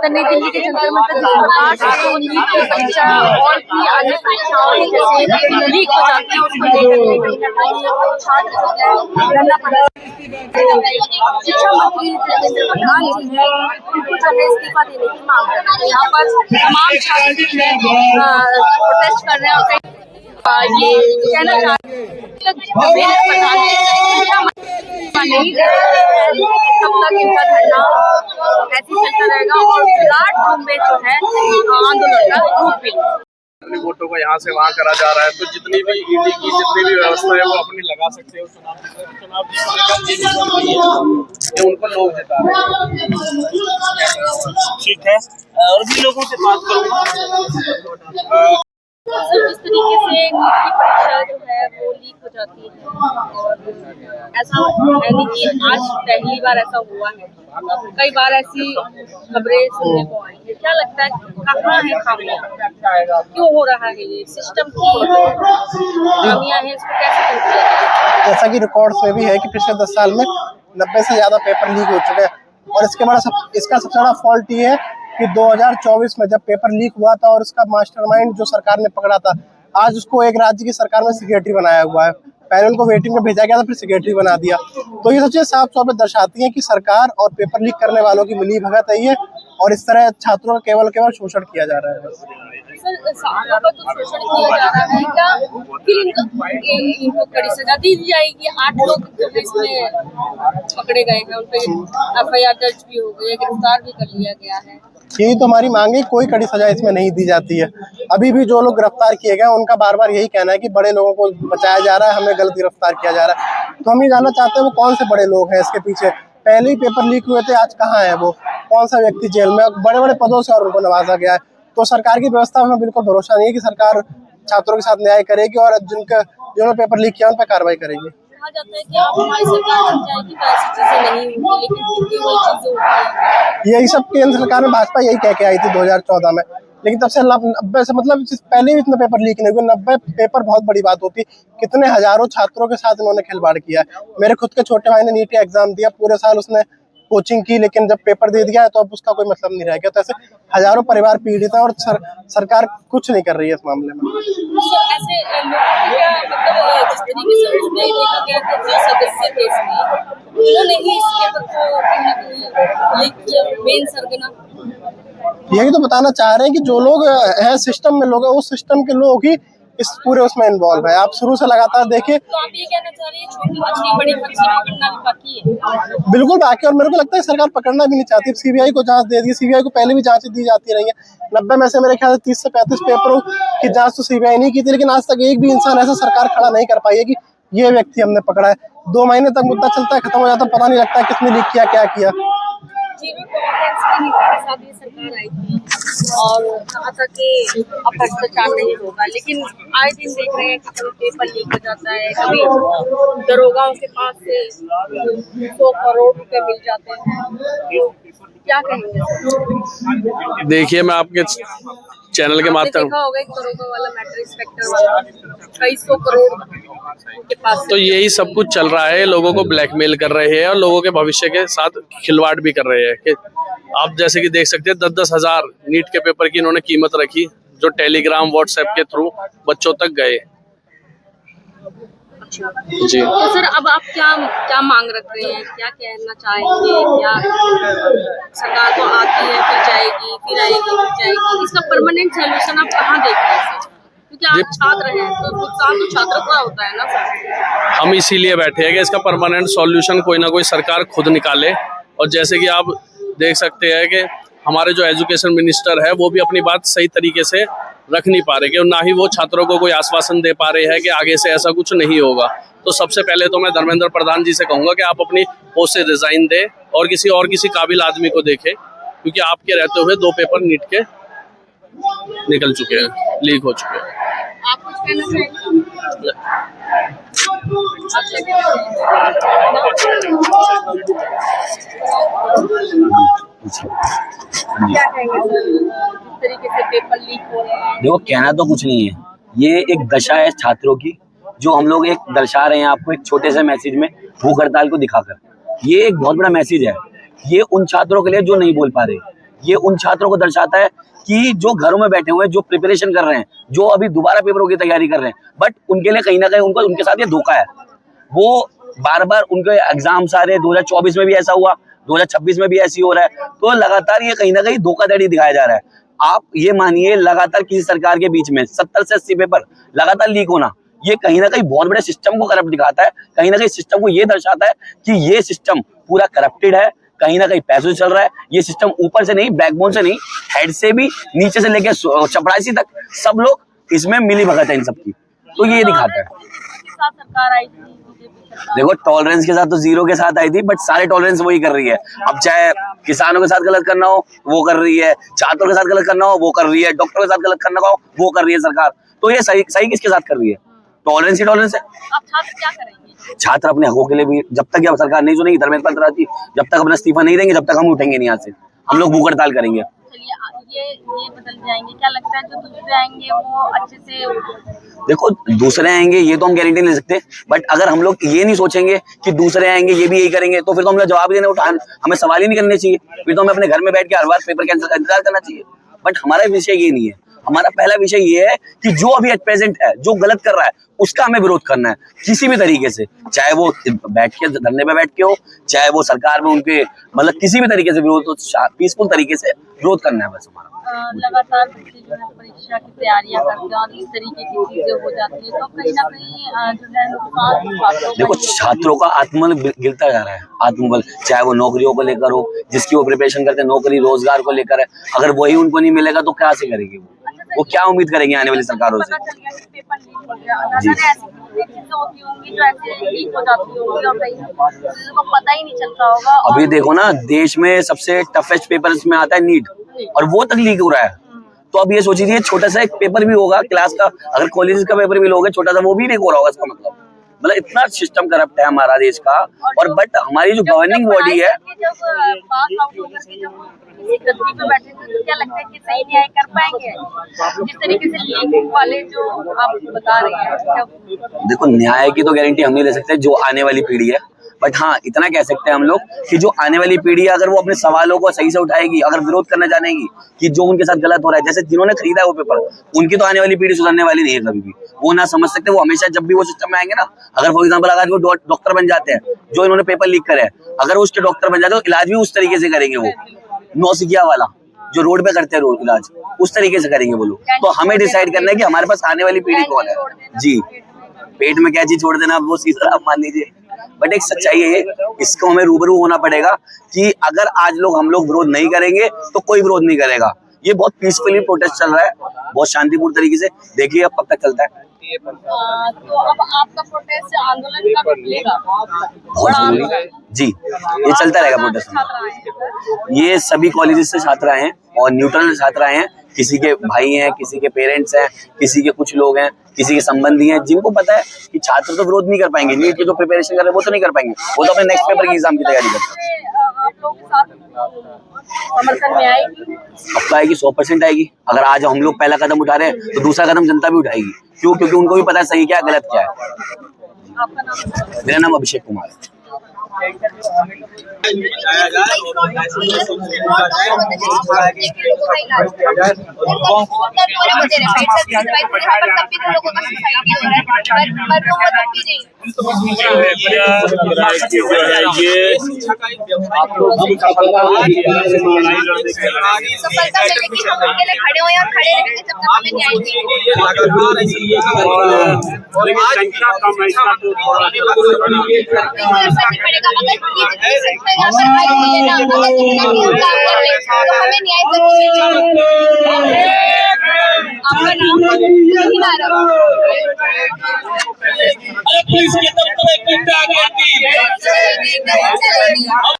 Sir नई दिल्ली के जंतर मंतर जिस प्रकार से नीट की परीक्षा और भी अन्य परीक्षाओं जैसे लीक हो जाती है उसको लेकर छात्र जो है लड़ना पड़ा। शिक्षा मंत्री धर्मेंद्र प्रधान जी है उनको जो है इस्तीफा देने की मांग कर रहे हैं। यहाँ पर तमाम छात्र जो है प्रोटेस्ट कर रहे हैं और ये कहना चाहते हैं नहीं तब तक इनका धरना ऐसे चलता रहेगा और विराट रूप में जो है आंदोलन का रूप भी वोटों को यहाँ से वहाँ करा जा रहा है। तो जितनी भी ईडी की जितनी भी व्यवस्था है वो अपनी लगा सकते हो चुनाव उनको लोग जिता रहे हैं। ठीक है और भी लोगों से बात करूँगा। जिस तरीके से नीट की परीक्षा जो है वो लीक हो जाती है और ऐसा है नहीं कि आज पहली बार ऐसा हुआ है, कई बार ऐसी खबरें सुनने को आई है। क्या लगता है कहाँ है खामियां, क्यों हो रहा है ये सिस्टम की खामियां है, इसको कैसे दूर किया जाए? जैसा कि रिकॉर्ड्स में भी है कि पिछले 10 साल में 90 से ज्यादा पेपर लीक हो चुके हैं और इसका सबसे बड़ा फॉल्ट ये है कि 2024 में जब पेपर लीक हुआ था और उसका मास्टरमाइंड जो सरकार ने पकड़ा था, आज उसको एक राज्य की सरकार में सेक्रेटरी बनाया हुआ है। पहले उनको वेटिंग में भेजा गया था, फिर सेक्रेटरी बना दिया। तो ये सब चीजें साफ तौर पर दर्शाती हैं कि सरकार और पेपर लीक करने वालों की मिली भगत है ये, और इस तरह छात्रों का केवल शोषण किया जा रहा है। सर छात्रों का तो शोषण किया जा रहा है क्या, फिर इनको कड़ी सजा दी जाएगी? 8 लोग जो इसमें पकड़े गए हैं, उन पर FIR दर्ज भी हो गई है, गिरफ्तार भी कर लिया गया है। यही तो हमारी मांग है, कोई कड़ी सजा इसमें नहीं दी जाती है। अभी भी जो लोग गिरफ्तार किए गए उनका बार बार यही कहना है कि बड़े लोगों को बचाया जा रहा है, हमें गलत गिरफ्तार किया जा रहा है। तो हम ये जानना चाहते हैं वो कौन से बड़े लोग हैं इसके पीछे। पहले ही पेपर लीक हुए थे, आज कहाँ है वो? कौन सा व्यक्ति जेल में? बड़े बड़े पदों से और उनको नवाजा गया है। तो सरकार की व्यवस्था में बिल्कुल भरोसा नहीं है कि सरकार छात्रों के साथ न्याय करेगी और जिन्होंने पेपर लीक किया उन पर कार्रवाई करेगी। कहा जाता है कि आप हमारी सरकार बन जाएगी तो ऐसी चीजें नहीं होंगी, लेकिन फिर भी वही चीजें होती हैं। यही सब केंद्र सरकार में भाजपा यही कह के आई थी 2014 में, लेकिन तब से 90 से मतलब पहले भी इतने पेपर लीक नहीं हुए। 90 पेपर बहुत बड़ी बात होती, कितने हजारों छात्रों के साथ इन्होंने खिलवाड़ किया है। मेरे खुद के छोटे भाई ने नीट का एग्जाम दिया, पूरे साल उसने कोचिंग की, लेकिन जब पेपर दे दिया है तो अब उसका कोई मतलब नहीं रह गया। तो ऐसे हजारों परिवार पीड़ित है और सरकार कुछ नहीं कर रही है इस मामले में। ऐसे जिस तरीके से उसमें देखा गया कि जो सदस्य थे इसमें उन्होंने ही इस पेपर को कहीं ना कहीं लीक किया, मेन सरगना। यही तो बताना चाह रहे हैं कि जो लोग हैं सिस्टम में लोग हैं, उस सिस्टम के लोग ही इस पूरे उसमें इन्वॉल्व है। आप शुरू से लगातार देखिए। तो आप ये कहना चाह रहे हैं छोटी मछली बड़ी मछली पकड़ना भी बाकी है? बिल्कुल बाकी, और मेरे को लगता है सरकार पकड़ना भी नहीं चाहती। CBI को जांच दे दी, CBI को पहले भी जांच दी जाती रही है। 90 में से मेरे ख्याल से 30 से 35 पेपरों की जांच तो CBI नहीं की थी, लेकिन आज तक एक भी इंसान ऐसा सरकार खड़ा नहीं कर पाई है कि ये व्यक्ति हमने पकड़ा है। 2 महीने तक मुद्दा चलता है, खत्म हो जाता है, पता नहीं लगता किसने लीक किया, क्या किया। जीरो टॉलरेंस की नीति के साथ ये सरकार आई थी और कहा था कि अब भ्रष्टाचार नहीं होगा, लेकिन आए दिन देख रहे हैं कि कभी पेपर लीक हो जाता है, कभी दरोगाओं के पास से 100 करोड़ रुपए मिल जाते हैं। क्या कहेंगे? देखिए मैं आपके चैनल के माध्यम देखा होगा एक दरोगा वाला मैटर, इंस्पेक्टर वाला, कई 100 करोड़ के पास। तो यही सब कुछ चल रहा है, लोगों को ब्लैकमेल कर रहे हैं और लोगों के भविष्य के साथ खिलवाड़ भी कर रहे हैं। कि आप जैसे कि देख सकते हैं 10-10 हजार नीट के पेपर की इन्होंने कीमत रखी, जो टेलीग्राम व्हाट्सएप के थ्रू बच्चों तक गए। जी तो सर अब आप क्या मांग रख रहे हैं, क्या कहना चाहेंगे? क्या सरकार तो आती है फिर जाएगी, फिर आएगी फिर जाएगी, इसका परमानेंट सोल्यूशन आप कहाँ देख रहे हैं? क्योंकि आप छात्र हैं तो नुकसान तो छात्र का होता है ना सर। हम इसीलिए बैठे हैं कि इसका परमानेंट सॉल्यूशन कोई ना कोई सरकार खुद निकाले। और जैसे कि आप देख सकते हैं कि हमारे जो एजुकेशन मिनिस्टर है वो भी अपनी बात सही तरीके से रख नहीं पा रहे, कि ना ही वो छात्रों को कोई आश्वासन दे पा रहे हैं कि आगे से ऐसा कुछ नहीं होगा। तो सबसे पहले तो मैं धर्मेंद्र प्रधान जी से कहूँगा कि आप अपनी पोस्ट से रिजाइन दें और किसी काबिल आदमी को देखें, क्योंकि आपके रहते हुए 2 पेपर नीट के निकल चुके हैं, लीक हो चुके हैं। आप कुछ कहना चाहेंगे? क्या कहेंगे सर, जिस तरीके से पेपर लीक हो रहे हैं? देखो कहना तो कुछ नहीं है, ये एक दशा है छात्रों की, जो हम लोग एक दर्शा रहे हैं आपको एक छोटे से मैसेज में, भूख हड़ताल को दिखाकर। ये एक बहुत बड़ा मैसेज है, ये उन छात्रों के लिए जो नहीं बोल पा रहे, ये उन छात्रों को दर्शाता है कि जो घरों में बैठे हुए हैं, जो प्रिपरेशन कर रहे हैं, जो अभी दोबारा पेपरों की तैयारी कर रहे हैं, बट उनके लिए कहीं ना कहीं उनके साथ ये धोखा है। वो बार बार उनके एग्जाम्स आ रहे हैं, 2024 में भी ऐसा हुआ, 2026 में भी ऐसी हो रहा है। तो लगातार ये कहीं ना कहीं धोखाधड़ी दिखाया जा रहा है। आप ये मानिए लगातार किसी सरकार के बीच में 70 से 80 पेपर लगातार लीक होना, ये कहीं ना कहीं बहुत बड़े सिस्टम को करप्ट दिखाता है। कहीं ना कहीं सिस्टम को ये दर्शाता है कि ये सिस्टम पूरा करप्टेड है, कहीं ना कहीं पैसों से चल रहा है। ये सिस्टम ऊपर से नहीं, बैकबोन से नहीं, हेड से भी, नीचे से लेकर चपरासी तक सब लोग इसमें मिली भगत है इन सबकी। तो ये दिखाता है। सरकार आई थी, देखो टॉलरेंस के साथ तो जीरो के साथ आई थी, बट सारे टॉलरेंस वही कर रही है। अब चाहे किसानों के साथ गलत करना हो वो कर रही है, छात्रों के साथ गलत करना हो वो कर रही है, डॉक्टरों के साथ गलत करना हो वो कर रही है सरकार। तो ये सही किसके साथ कर रही है? टॉलरेंस ही टॉलरेंस है। अब छात्र क्या करेंगे? छात्र अपने हकों के लिए भी, जब तक ये सरकार नहीं सुनेगी, धर्मेंद्र प्रधान जब तक अपना इस्तीफा नहीं देंगे, जब तक हम उठेंगे नहीं यहाँ से। हम लोग भूख हड़ताल करेंगे। चलिए ये बदल जाएंगे, क्या लगता है जो दूसरे आएंगे वो अच्छे से? देखो दूसरे आएंगे ये तो हम गारंटी नहीं ले सकते, बट अगर हम लोग ये नहीं सोचेंगे कि दूसरे आएंगे ये भी यही करेंगे, तो फिर तो हम लोग जवाब देने उठान, हमें सवाल ही नहीं करने चाहिए। फिर तो हमें अपने घर में बैठ के हर बार पेपर कैंसिल का इंतजार करना चाहिए। बट हमारा विषय ये नहीं है। हमारा पहला विषय ये है कि जो अभी एट प्रेजेंट है, जो गलत कर रहा है, उसका हमें विरोध करना है किसी भी तरीके से, चाहे वो बैठ के धरने पे बैठ के हो, चाहे वो सरकार में उनके मतलब किसी भी तरीके से विरोध, पीसफुल तरीके से विरोध करना है बस हमारा। लगातार बच्चे जो है परीक्षा की तैयारियां करते हैं और इस तरीके की चीजें हो जाती है, तो कहीं ना कहीं जो है नुकसान। देखो छात्रों का आत्मबल गिरता जा रहा है, आत्मबल, चाहे वो नौकरियों को लेकर हो, जिसकी वो प्रिपरेशन करते हैं, नौकरी रोजगार को लेकर है। अगर वही उनको नहीं मिलेगा तो क्या से करेंगे वो क्या उम्मीद करेंगे आने वाली सरकारों से? पेपर लीक हो गया, ऐसी चीजें होती होंगी जो ऐसे लीक हो जाती होंगी और कहीं को पता ही नहीं चलता होगा। अभी देखो ना, देश में सबसे टफेस्ट पेपर इसमें आता है नीट, और वो तक लीक हो रहा है। तो अब ये सोचिए छोटा सा एक पेपर भी होगा क्लास का, अगर कॉलेज का पेपर भी लोगे छोटा सा, वो भी लीक हो रहा होगा। इसका मतलब इतना सिस्टम करप्ट है हमारा देश का। और बट हमारी जो गवर्निंग बॉडी है, तो क्या लगता है कि सही न्याय कर पाएंगे जिस तरीके से लीक वाले जो आप बता रहे हैं? देखो न्याय की तो गारंटी हम नहीं ले सकते जो आने वाली पीढ़ी है, बट हाँ इतना कह सकते हैं हम लोग कि जो आने वाली पीढ़ी है, अगर वो अपने सवालों को सही से उठाएगी, अगर विरोध करना जानेगी कि जो उनके साथ गलत हो रहा है, जैसे जिन्होंने खरीदा है वो पेपर, उनकी तो आने वाली पीढ़ी सुधरने वाली नहीं है कभी भी। वो ना समझ सकते, वो हमेशा जब भी वो सिस्टम में आएंगे ना, अगर फॉर एग्जाम्पल अगर वो डॉक्टर बन जाते हैं, जो इन्होंने पेपर लीक करे हैं, अगर वो उसके डॉक्टर बन जाते हैं तो इलाज भी उस तरीके से करेंगे, वो नौसिखिया वाला जो रोड पे करते हैं रोज इलाज, उस तरीके से करेंगे वो लोग। तो हमें डिसाइड करना है कि हमारे पास आने वाली पीढ़ी कौन है। जी, पेट में क्या चीज छोड़ देना वो सीधा आप मान लीजिए, बट एक सच्चाई है, इसको हमें रूबरू होना पड़ेगा कि अगर आज हम लोग विरोध नहीं करेंगे तो कोई विरोध नहीं करेगा। ये बहुत पीसफुली प्रोटेस्ट चल रहा है, बहुत शांतिपूर्ण तरीके से। देखिए अब कब तक चलता है। तो अब आपका प्रोटेस्ट आंदोलन का निकलेगा बहुत जरूरी है जी, ये चलता रहेगा प्रोटेस्ट। ये सभी कॉलेजेस से छात्र आए हैं और न्यूट्रल छात्र आए हैं, किसी के भाई हैं, किसी के पेरेंट्स हैं, किसी के कुछ लोग हैं, किसी के संबंधी हैं, जिनको पता है कि छात्र तो विरोध नहीं कर पाएंगे, नीट की जो प्रिपरेशन कर रहे हैं वो तो नहीं कर पाएंगे, वो तो अपने नेक्स्ट पेपर की एग्जाम की तैयारी करते हैं। आप लोगों के साथ समर्थन में आएगी? अब आएगी, 100% आएगी। अगर आज हम लोग पहला कदम उठा रहे हैं तो दूसरा कदम जनता भी उठाएगी। क्यों? क्योंकि उनको भी पता है सही क्या गलत क्या है। आपका नाम? मेरा नाम अभिषेक कुमार है। सफलता मिले कि हम उनके लिए खड़े हुए और खड़े रहेंगे जब तक हमें न्याय पड़ेगा। अगर तो हमें न्याय जरूर। आपका नाम?